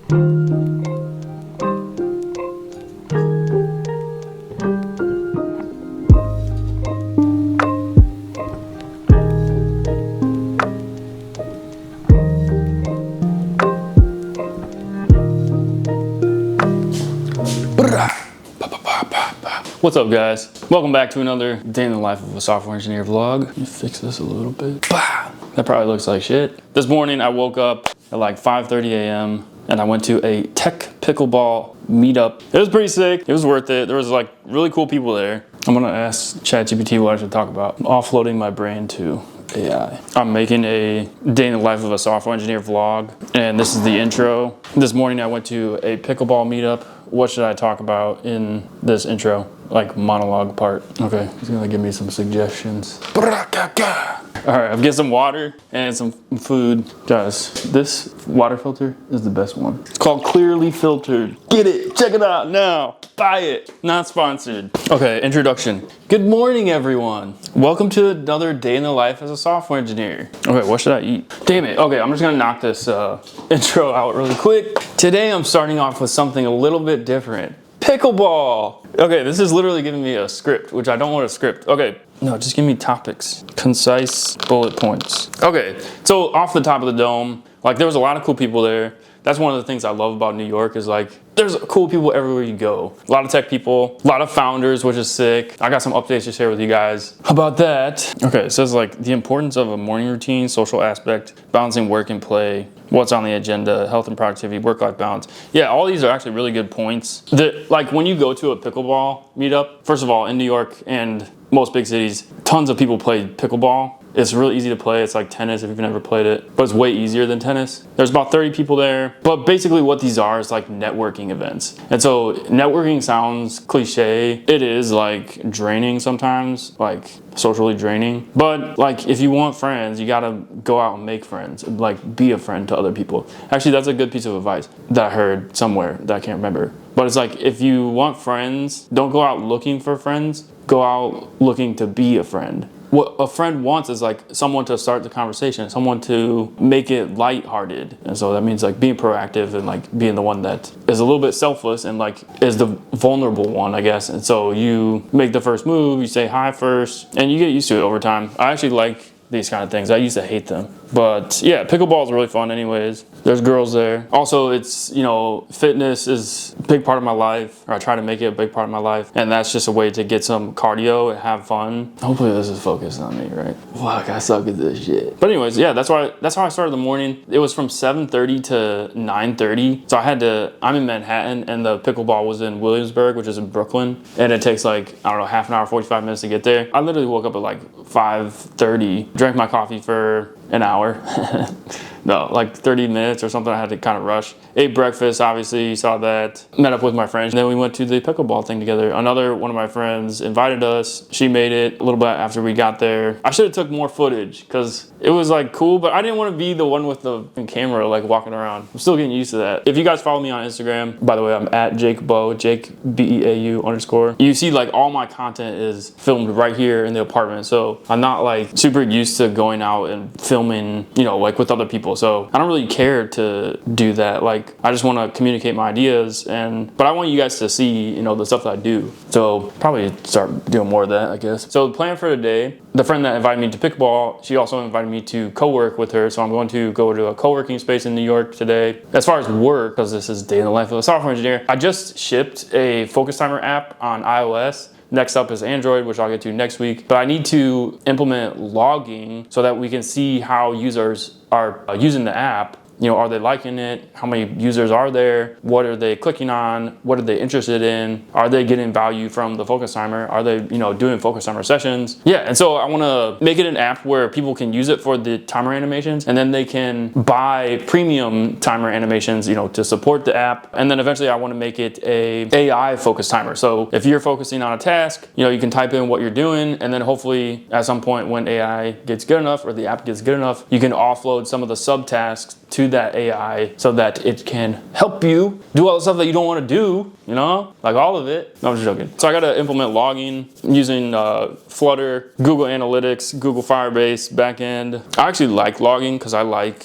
What's up, guys? Welcome back to another day in the life of a software engineer vlog. Let me fix this a little bit. That probably looks like shit. This morning I woke up at like 5:30 a.m. and I went to a tech pickleball meetup. It was pretty sick. It was worth it. There was like really cool people there. I'm gonna ask ChatGPT what I should talk about. I'm offloading my brain to AI. I'm making a day in the life of a software engineer vlog, and this is the intro. This morning I went to a pickleball meetup. What should I talk about in this intro? Like monologue part. Okay, he's gonna give me some suggestions. All right, I'm getting some water and some food. Guys, this water filter is the best one. It's called Clearly Filtered. Get it, check it out now. Buy it, not sponsored. Okay, introduction. Good morning, everyone. Welcome to another day in the life as a software engineer. Okay, what should I eat? Damn it, okay, I'm just gonna knock this intro out really quick. Today I'm starting off with something a little bit different. Pickleball. Okay, this is literally giving me a script, which I don't want a script. Okay, no, just give me topics. Concise bullet points. Okay, so off the top of the dome, like there was a lot of cool people there. That's one of the things I love about New York is like, there's cool people everywhere you go. A lot of tech people, a lot of founders, which is sick. I got some updates to share with you guys about that. Okay, it says like the importance of a morning routine, social aspect, balancing work and play, what's on the agenda, health and productivity, work-life balance. Yeah, all these are actually really good points. Like when you go to a pickleball meetup, first of all, in New York and most big cities, tons of people play pickleball. It's really easy to play. It's like tennis if you've never played it, but it's way easier than tennis. There's about 30 people there, but basically what these are is like networking events. And so networking sounds cliche. It is like draining sometimes, like socially draining. But like if you want friends, you gotta go out and make friends, like be a friend to other people. Actually, that's a good piece of advice that I heard somewhere that I can't remember. But it's like, if you want friends, don't go out looking for friends, go out looking to be a friend. What a friend wants is like someone to start the conversation, someone to make it lighthearted. And so that means like being proactive and like being the one that is a little bit selfless and like is the vulnerable one, I guess. And so you make the first move, you say hi first, and you get used to it over time. I actually like these kind of things. I used to hate them. But yeah, pickleball is really fun anyways. There's girls there. Also, it's, you know, fitness is a big part of my life, or I try to make it a big part of my life. And that's just a way to get some cardio and have fun. Hopefully this is focused on me, right? Fuck, I suck at this shit. But anyways, yeah, that's how I started the morning. It was from 7:30 to 9:30. So I'm in Manhattan and the pickleball was in Williamsburg, which is in Brooklyn. And it takes like, I don't know, half an hour, 45 minutes to get there. I literally woke up at like 5:30, drank my coffee for an hour. No, like 30 minutes or something. I had to kind of rush. Ate breakfast, obviously, you saw that. Met up with my friends. And then we went to the pickleball thing together. Another one of my friends invited us. She made it a little bit after we got there. I should have took more footage because it was like cool, but I didn't want to be the one with the camera like walking around. I'm still getting used to that. If you guys follow me on Instagram, by the way, I'm at Jake Beau, Jake BEAU_. You see like all my content is filmed right here in the apartment. So I'm not like super used to going out and filming, you know, like with other people. So I don't really care to do that. Like I just want to communicate my ideas, but I want you guys to see, you know, the stuff that I do. So probably start doing more of that, I guess. So the plan for today, the friend that invited me to pickleball, she also invited me to co-work with her. So I'm going to go to a co-working space in New York today. As far as work, because this is day in the life of a software engineer, I just shipped a focus timer app on iOS. Next up is Android, which I'll get to next week. But I need to implement logging so that we can see how users are using the app. You know, are they liking it? How many users are there? What are they clicking on? What are they interested in? Are they getting value from the focus timer? Are they, you know, doing focus timer sessions? Yeah, and so I want to make it an app where people can use it for the timer animations, and then they can buy premium timer animations, you know, to support the app. And then eventually I want to make it a AI focus timer. So if you're focusing on a task, you know, you can type in what you're doing, and then hopefully at some point when AI gets good enough or the app gets good enough, you can offload some of the subtasks to that AI so that it can help you do all the stuff that you don't want to do, you know, like all of it. No, I'm just joking. So I got to implement logging using Flutter, Google Analytics, Google Firebase, backend. I actually like logging because I like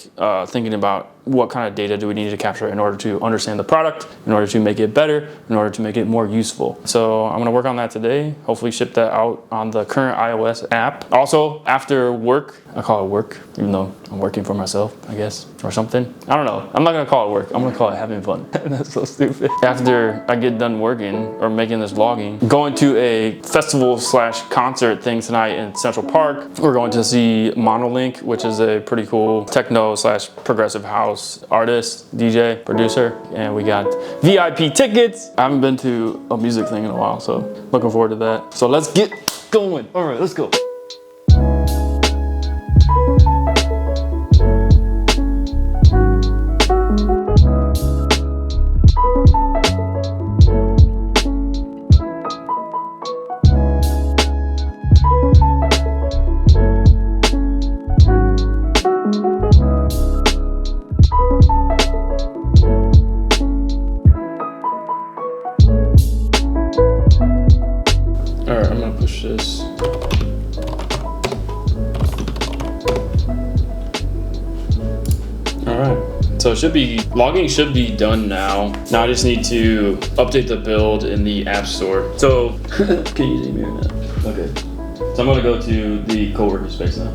thinking about what kind of data do we need to capture in order to understand the product, in order to make it better, in order to make it more useful. So I'm gonna work on that today, hopefully ship that out on the current iOS app. Also, after work, I call it work, even though I'm working for myself, I guess, or something. I don't know. I'm not gonna call it work. I'm gonna call it having fun. That's so stupid. After I get done working or making this vlogging, going to a festival / concert thing tonight in Central Park. We're going to see Monolink, which is a pretty cool techno / progressive house artist, DJ, producer, and we got VIP tickets. I haven't been to a music thing in a while, so looking forward to that. So let's get going. All right, let's go. All right, I'm gonna push this. All right, so logging should be done now. Now I just need to update the build in the App Store. So, can you see me or not? Okay, so I'm gonna go to the co-working space now.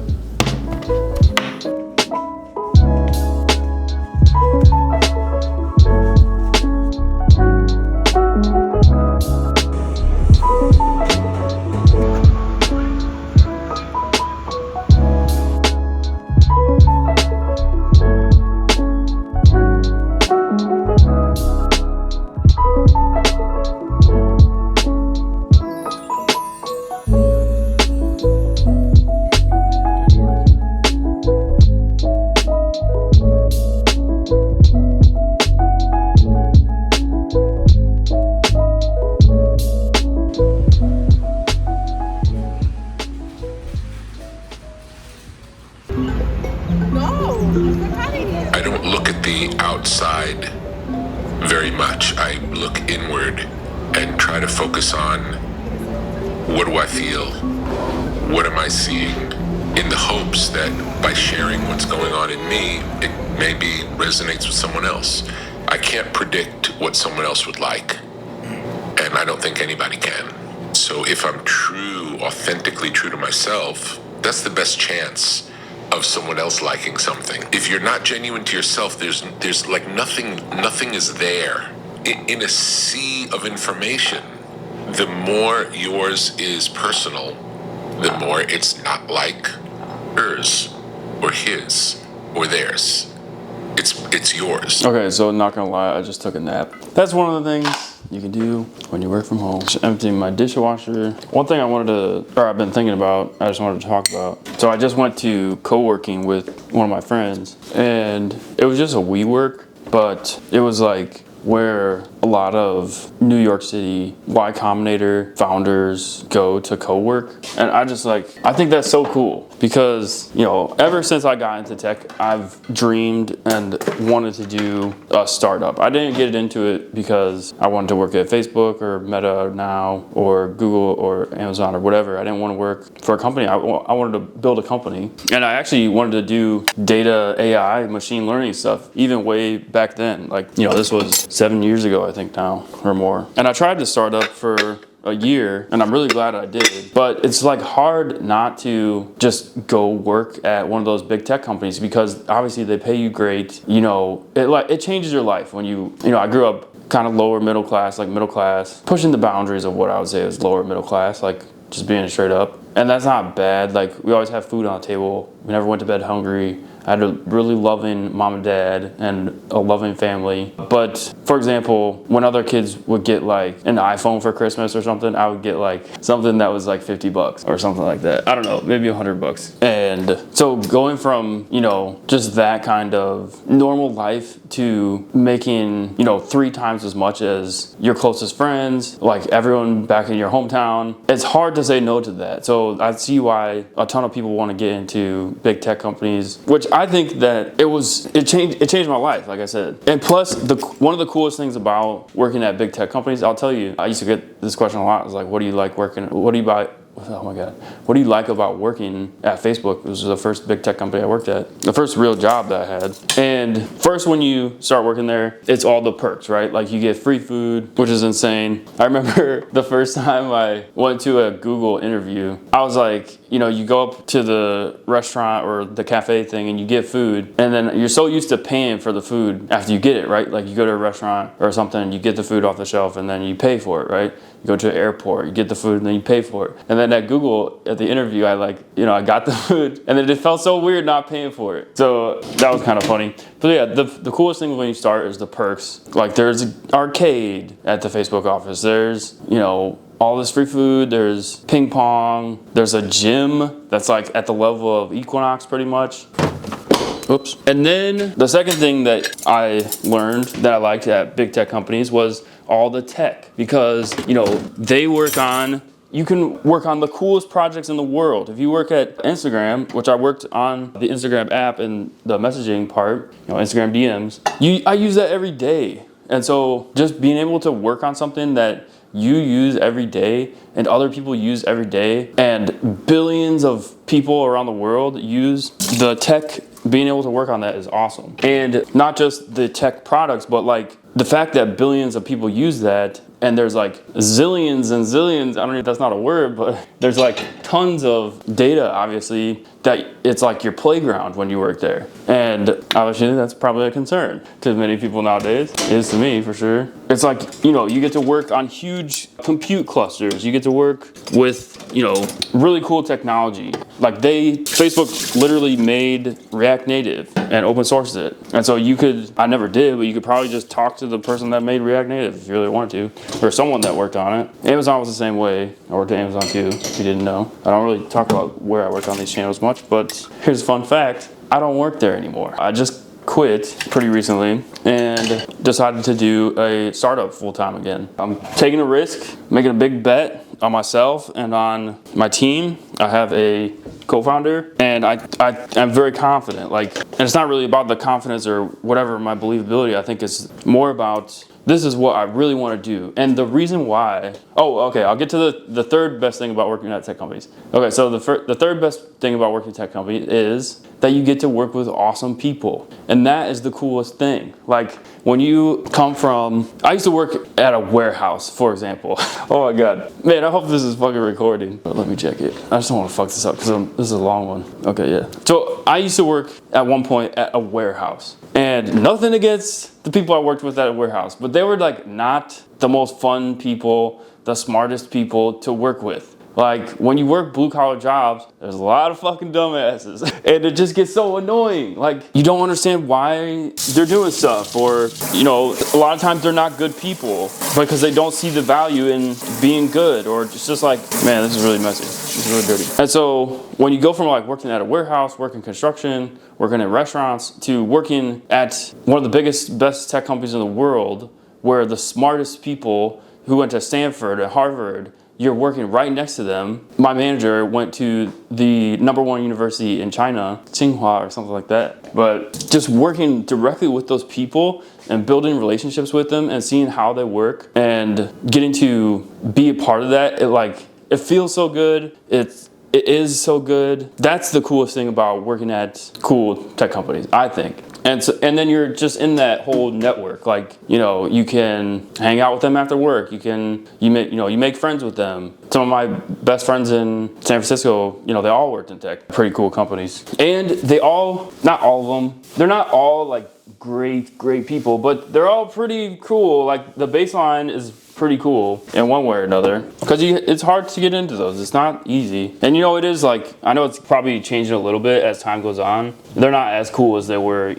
I don't look at the outside very much. I look inward and try to focus on what do I feel? What am I seeing? In the hopes that by sharing what's going on in me, it maybe resonates with someone else. I can't predict what someone else would like, and I don't think anybody can. So if I'm authentically true to myself, that's the best chance of someone else liking something. If you're not genuine to yourself, there's like nothing is there. In a sea of information, the more yours is personal, the more it's not like hers or his or theirs. It's yours. Okay, so not gonna lie, I just took a nap. That's one of the things you can do when you work from home. Just emptying my dishwasher. One thing I've been thinking about, I just wanted to talk about. So I just went to co-working with one of my friends, and it was just a WeWork, but it was like where a lot of New York City Y Combinator founders go to co-work. And I think that's so cool because, ever since I got into tech, I've dreamed and wanted to do a startup. I didn't get into it because I wanted to work at Facebook or Meta now or Google or Amazon or whatever. I didn't want to work for a company. I wanted to build a company. And I actually wanted to do data, AI, machine learning stuff even way back then. This was 7 years ago, I think now, or more. And I tried to start up for a year, and I'm really glad I did. But it's hard not to just go work at one of those big tech companies because obviously they pay you great. It changes your life when I grew up kind of lower middle class, pushing the boundaries of what I would say is lower middle class, just being straight up. And that's not bad. We always have food on the table. We never went to bed hungry. I had a really loving mom and dad and a loving family. But for example, when other kids would get an iPhone for Christmas or something, I would get something that was $50 or something like that. I don't know, maybe $100. And so going from, just that kind of normal life to making, 3 times as much as your closest friends, everyone back in your hometown, it's hard to say no to that. So I see why a ton of people want to get into big tech companies, which I think that it changed my life, like I said. And plus, one of the coolest things about working at big tech companies, I'll tell you, I used to get this question a lot. It's what do you like working? What do oh my God, what do you like about working at Facebook? It was the first big tech company I worked at, the first real job that I had. And first, when you start working there, it's all the perks, right? Like you get free food, which is insane. I remember the first time I went to a Google interview, I was like, you go up to the restaurant or the cafe thing and you get food, and then you're so used to paying for the food after you get it, right? Like you go to a restaurant or something, you get the food off the shelf and then you pay for it, right? You go to an airport, you get the food and then you pay for it. And then at Google, at the interview, I got the food and then it felt so weird not paying for it. So that was kind of funny. But yeah, the coolest thing when you start is the perks. Like there's an arcade at the Facebook office. There's, all this free food, there's ping pong, there's a gym that's like at the level of Equinox pretty much. Oops. And then the second thing that I learned that I liked at big tech companies was all the tech, because you can work on the coolest projects in the world. If you work at Instagram, which I worked on the Instagram app and the messaging part, Instagram DMs, I use that every day. And so just being able to work on something that you use every day and other people use every day, and billions of people around the world use the tech, being able to work on that is awesome. And not just the tech products, but like the fact that billions of people use that, and there's like zillions and zillions, I don't know if that's not a word, but there's like tons of data, obviously, that it's like your playground when you work there. And obviously that's probably a concern to many people nowadays. It is to me, for sure. It's like, you get to work on huge compute clusters. You get to work with, really cool technology. Like Facebook literally made React Native and open sourced it. And so I never did, but you could probably just talk to the person that made React Native if you really wanted to, or someone that worked on it. Amazon was the same way. I worked at Amazon too, if you didn't know. I don't really talk about where I work on these channels much, but here's a fun fact. I don't work there anymore. I just quit pretty recently and decided to do a startup full-time again. I'm taking a risk, making a big bet on myself and on my team. I have a co-founder, and I'm very confident. And it's not really about the confidence or whatever, my believability. I think it's more about, this is what I really want to do. And the reason why, I'll get to the third best thing about working at tech companies. Okay, so the third best thing about working at tech companies is that you get to work with awesome people. And that is the coolest thing. Like when you come from, I used to work at a warehouse, for example. Oh my God. Man, I hope this is fucking recording. But let me check it. I just don't want to fuck this up because this is a long one. Okay, yeah. So I used to work at one point at a warehouse. And nothing against the people I worked with at a warehouse, but they were like not the most fun people, the smartest people to work with. Like when you work blue collar jobs, there's a lot of fucking dumbasses and it just gets so annoying. Like you don't understand why they're doing stuff, or, a lot of times they're not good people because they don't see the value in being good, or just like, man, this is really messy. This is really dirty. And so when you go from like working at a warehouse, working construction, working at restaurants, to working at one of the best tech companies in the world, where the smartest people who went to Stanford and Harvard, you're working right next to them. My manager went to the #1 university in China, Tsinghua or something like that. But just working directly with those people and building relationships with them and seeing how they work and getting to be a part of that, it feels so good. It is so good. That's the coolest thing about working at cool tech companies, I think. And then you're just in that whole network. Like, you can hang out with them after work. You make friends with them. Some of my best friends in San Francisco, they all worked in tech. Pretty cool companies. And not all of them, they're not all like great people, but they're all pretty cool. Like the baseline is pretty cool in one way or another, because it's hard to get into those. It's not easy. And it is like, I know it's probably changing a little bit as time goes on. They're not as cool as they were,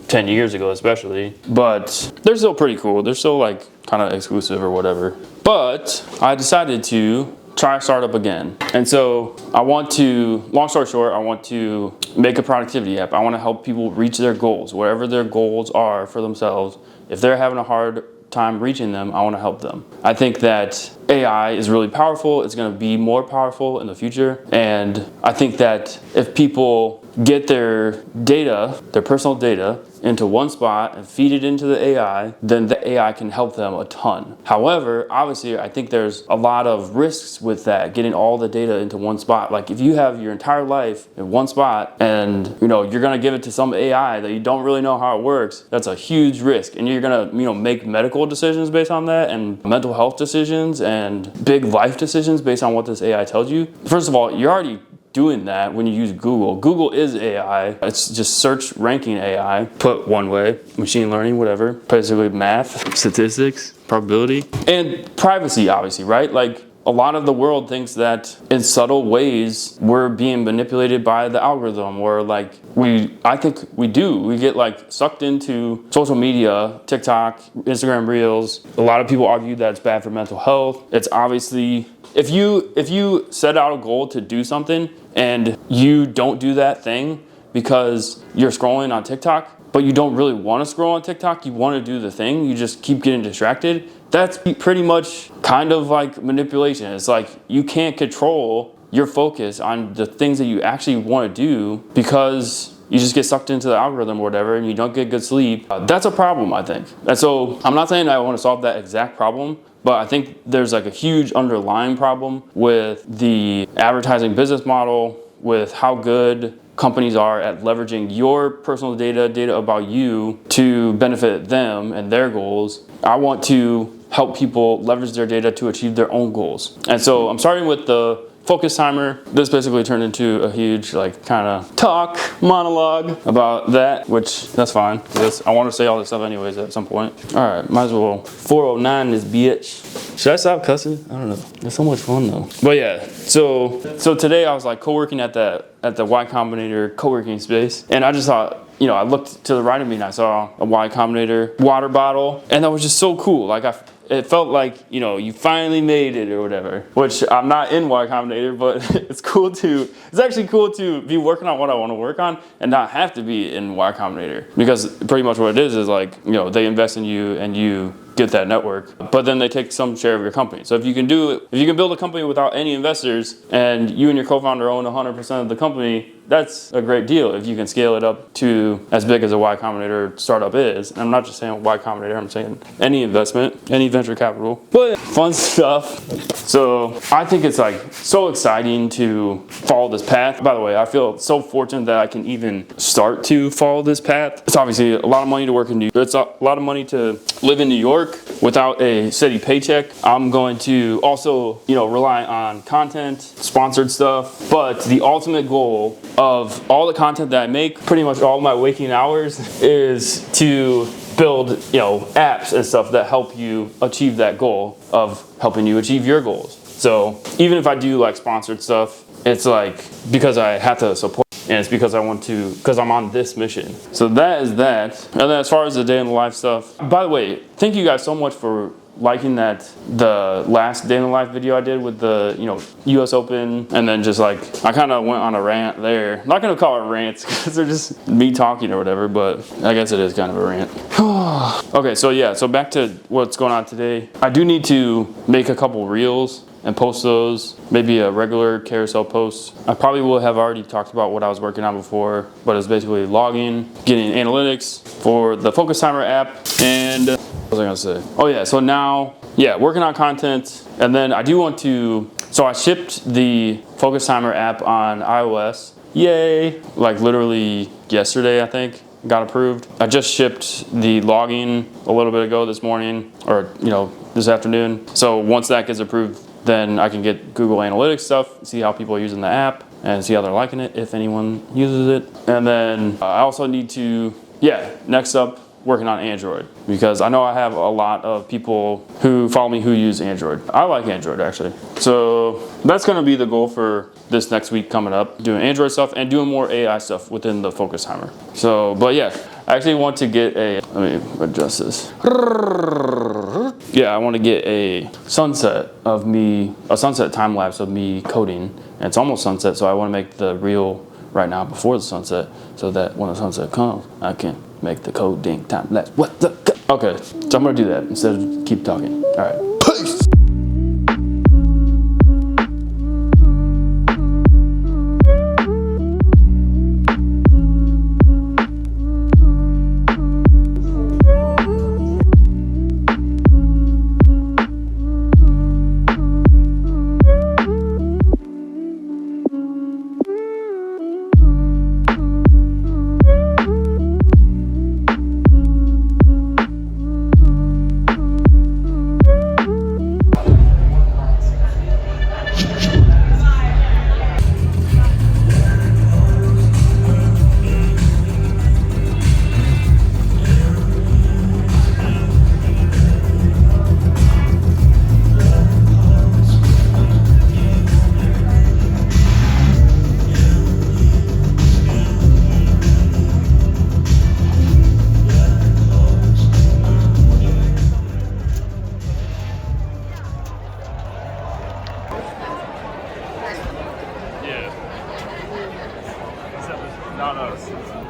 10 years ago especially, but they're still pretty cool. They're still like kind of exclusive or whatever. But I decided to try a startup again. And so long story short, I want to make a productivity app. I want to help people reach their goals, whatever their goals are for themselves. If they're having a hard time reaching them, I want to help them. I think that AI is really powerful. It's going to be more powerful in the future. And I think that if people get their data, their personal data, into one spot and feed it into the AI, then the AI can help them a ton. However, obviously, I think there's a lot of risks with that, getting all the data into one spot. Like if you have your entire life in one spot and you're gonna give it to some AI that you don't really know how it works, that's a huge risk. And you're gonna make medical decisions based on that, and mental health decisions and big life decisions based on what this AI tells you. First of all, you're already doing that when you use Google. Google is AI. It's just search ranking AI, put one way, machine learning, whatever, basically math, statistics, probability, and privacy, obviously, right? Like a lot of the world thinks that in subtle ways we're being manipulated by the algorithm, or like I think we do. We get like sucked into social media, TikTok, Instagram Reels. A lot of people argue that it's bad for mental health. It's obviously, if you set out a goal to do something and you don't do that thing because you're scrolling on TikTok, but you don't really want to scroll on TikTok, you want to do the thing, you just keep getting distracted, that's pretty much kind of like manipulation. It's like you can't control your focus on the things that you actually want to do because you just get sucked into the algorithm or whatever, and you don't get good sleep. That's a problem, I think. And so I'm not saying I want to solve that exact problem, but I think there's like a huge underlying problem with the advertising business model, with how good companies are at leveraging your personal data about you to benefit them and their goals. I want to help people leverage their data to achieve their own goals. And so I'm starting with the focus timer. This basically turned into a huge like kind of talk monologue about that, which that's fine because I want to say all this stuff anyways at some point. All right, might as well 409 this bitch. Should I stop cussing? I don't know. It's so much fun though. But yeah, so today I was like co-working at the Y Combinator co-working space, and I just thought, I looked to the right of me and I saw a Y Combinator water bottle, and that was just so cool. Like it felt like, you finally made it or whatever, which I'm not in Y Combinator, but it's actually cool to be working on what I want to work on and not have to be in Y Combinator, because pretty much what it is like, they invest in you and you get that network, but then they take some share of your company. So if you can build a company without any investors and you and your co-founder own 100% of the company, that's a great deal if you can scale it up to as big as a Y Combinator startup is. And I'm not just saying Y Combinator, I'm saying any investment, any venture capital, but fun stuff. So I think it's like so exciting to follow this path. By the way, I feel so fortunate that I can even start to follow this path. It's obviously a lot of money to work in New York. It's a lot of money to live in New York without a steady paycheck. I'm going to also, rely on content, sponsored stuff, but the ultimate goal of all the content that I make, pretty much all my waking hours, is to build, apps and stuff that help you achieve that goal of helping you achieve your goals. So even if I do like sponsored stuff, it's like because I have to support, and it's because because I'm on this mission. So that is that. And then as far as the day in the life stuff, by the way, thank you guys so much for liking the last day in the life video I did with the US Open, and then just like I kind of went on a rant there. I'm not gonna call it rants because they're just me talking or whatever, but I guess it is kind of a rant. Okay, so back to what's going on today. I do need to make a couple reels and post those, maybe a regular carousel post. I probably will have already talked about what I was working on before, but it's basically logging, getting analytics for the Focus Timer app, and what was I gonna say? Oh yeah, so now, working on content, and then I do want to, so I shipped the Focus Timer app on iOS. Yay! Like literally yesterday, I think, got approved. I just shipped the logging a little bit ago this morning, or this afternoon. So once that gets approved, then I can get Google Analytics stuff, see how people are using the app, and see how they're liking it, if anyone uses it. And then I also need to, next up, working on Android, because I know I have a lot of people who follow me who use Android. I like Android, actually. So that's gonna be the goal for this next week coming up, doing Android stuff and doing more AI stuff within the Focus Timer. So, but I actually want to get let me adjust this. I want to get a sunset time lapse of me coding, and it's almost sunset, so I want to make the reel right now before the sunset, so that when the sunset comes, I can make the coding time lapse. Okay, so I'm gonna do that instead of keep talking. All right, peace.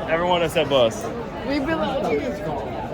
Everyone except Bus. We belong here.